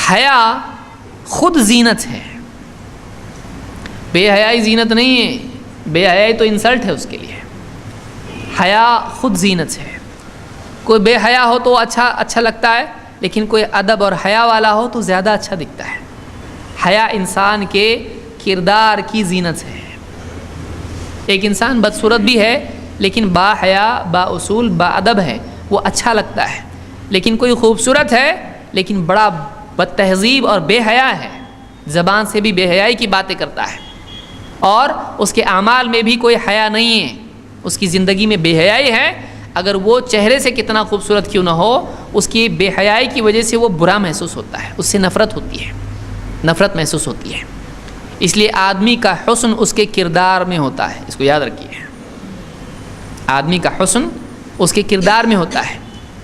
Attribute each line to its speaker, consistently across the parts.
Speaker 1: حیا خود زینت ہے، بے حیائی زینت نہیں ہے، بے حیائی تو انسلٹ ہے اس کے لیے، حیا خود زینت ہے۔ کوئی بے حیا ہو تو اچھا لگتا ہے، لیکن کوئی ادب اور حیا والا ہو تو زیادہ اچھا دکھتا ہے۔ حیا انسان کے کردار کی زینت ہے۔ ایک انسان بدصورت بھی ہے لیکن با حیا، با اصول، با ادب ہے، وہ اچھا لگتا ہے۔ لیکن کوئی خوبصورت ہے لیکن بڑا بد تہذیب اور بے حیا ہے، زبان سے بھی بے حیائی کی باتیں کرتا ہے، اور اس کے اعمال میں بھی کوئی حیا نہیں ہے، اس کی زندگی میں بے حیائی ہے۔ اگر وہ چہرے سے کتنا خوبصورت کیوں نہ ہو، اس کی بے حیائی کی وجہ سے وہ برا محسوس ہوتا ہے، اس سے نفرت ہوتی ہے، نفرت محسوس ہوتی ہے۔ اس لیے آدمی کا حسن اس کے کردار میں ہوتا ہے، اس کو یاد رکھیے، آدمی کا حسن اس کے کردار میں ہوتا ہے۔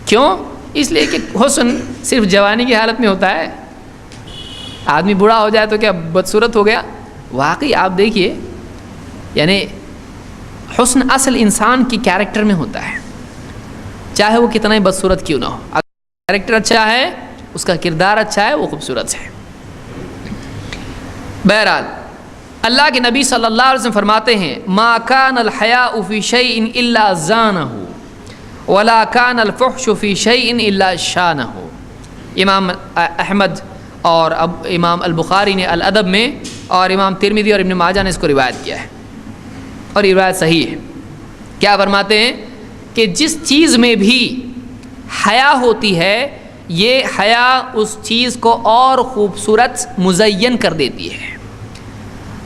Speaker 1: کیوں؟ اس لیے کہ حسن صرف جوانی کی حالت میں ہوتا ہے۔ آدمی بوڑھا ہو جائے تو کیا بدصورت ہو گیا؟ واقعی آپ دیکھیے، یعنی حسن اصل انسان کی کیریکٹر میں ہوتا ہے، چاہے وہ کتنا ہی بدصورت کیوں نہ ہو۔ اگر کیریکٹر اچھا ہے، اس کا کردار اچھا ہے، وہ خوبصورت ہے۔ بہرحال اللہ کے نبی صلی اللہ علیہ وسلم فرماتے ہیں ما کان الحیاء فی شیء الا زانہ ولا کان الفحش فی شیء الا شانہ۔ امام احمد اور امام البخاری نے الادب میں، اور امام ترمذی اور ابن ماجہ نے اس کو روایت کیا ہے، اور یہ روایت صحیح ہے۔ کیا فرماتے ہیں کہ جس چیز میں بھی حیا ہوتی ہے، یہ حیا اس چیز کو اور خوبصورت مزین کر دیتی ہے،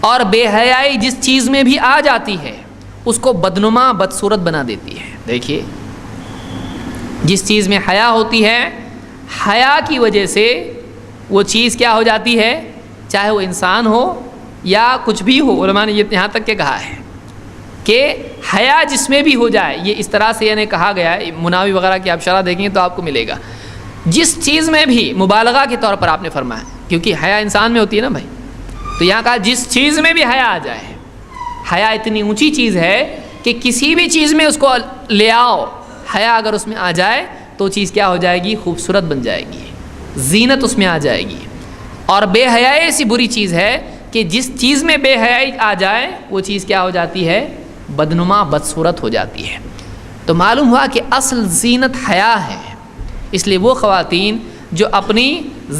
Speaker 1: اور بے حیائی جس چیز میں بھی آ جاتی ہے اس کو بدنما بدصورت بنا دیتی ہے۔ دیکھیے، جس چیز میں حیا ہوتی ہے، حیا کی وجہ سے وہ چیز کیا ہو جاتی ہے، چاہے وہ انسان ہو یا کچھ بھی ہو۔ علماء نے یہ یہاں تک کہ کہا ہے کہ حیا جس میں بھی ہو جائے، یہ اس طرح سے یعنی کہا گیا ہے، مناوی وغیرہ کی آپ شرح دیکھیں تو آپ کو ملے گا، جس چیز میں بھی، مبالغہ کے طور پر آپ نے فرمایا، کیونکہ حیا انسان میں ہوتی ہے نا بھائی، تو یہاں کہا جس چیز میں بھی حیا آ جائے۔ حیا اتنی اونچی چیز ہے کہ کسی بھی چیز میں اس کو لے آؤ، حیا اگر اس میں آ جائے تو چیز کیا ہو جائے گی، خوبصورت بن جائے گی، زینت اس میں آ جائے گی۔ اور بے حیائی ایسی بری چیز ہے کہ جس چیز میں بے حیائی آ جائے وہ چیز کیا ہو جاتی ہے، بدنما بدصورت ہو جاتی ہے۔ تو معلوم ہوا کہ اصل زینت حیا ہے۔ اس لیے وہ خواتین جو اپنی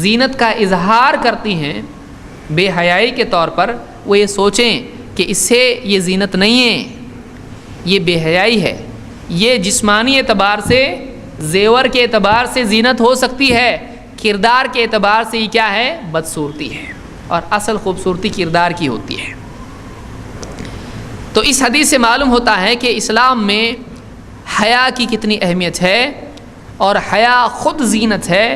Speaker 1: زینت کا اظہار کرتی ہیں بے حیائی کے طور پر، وہ یہ سوچیں کہ اس سے یہ زینت نہیں ہے، یہ بے حیائی ہے۔ یہ جسمانی اعتبار سے، زیور کے اعتبار سے زینت ہو سکتی ہے، کردار کے اعتبار سے یہ کیا ہے، بدصورتی ہے، اور اصل خوبصورتی کردار کی ہوتی ہے۔ تو اس حدیث سے معلوم ہوتا ہے کہ اسلام میں حیا کی کتنی اہمیت ہے، اور حیا خود زینت ہے،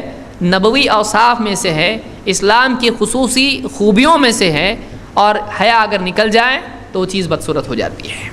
Speaker 1: نبوی اوصاف میں سے ہے، اسلام کی خصوصی خوبیوں میں سے ہے، اور حیا اگر نکل جائے تو وہ چیز بدصورت ہو جاتی ہے۔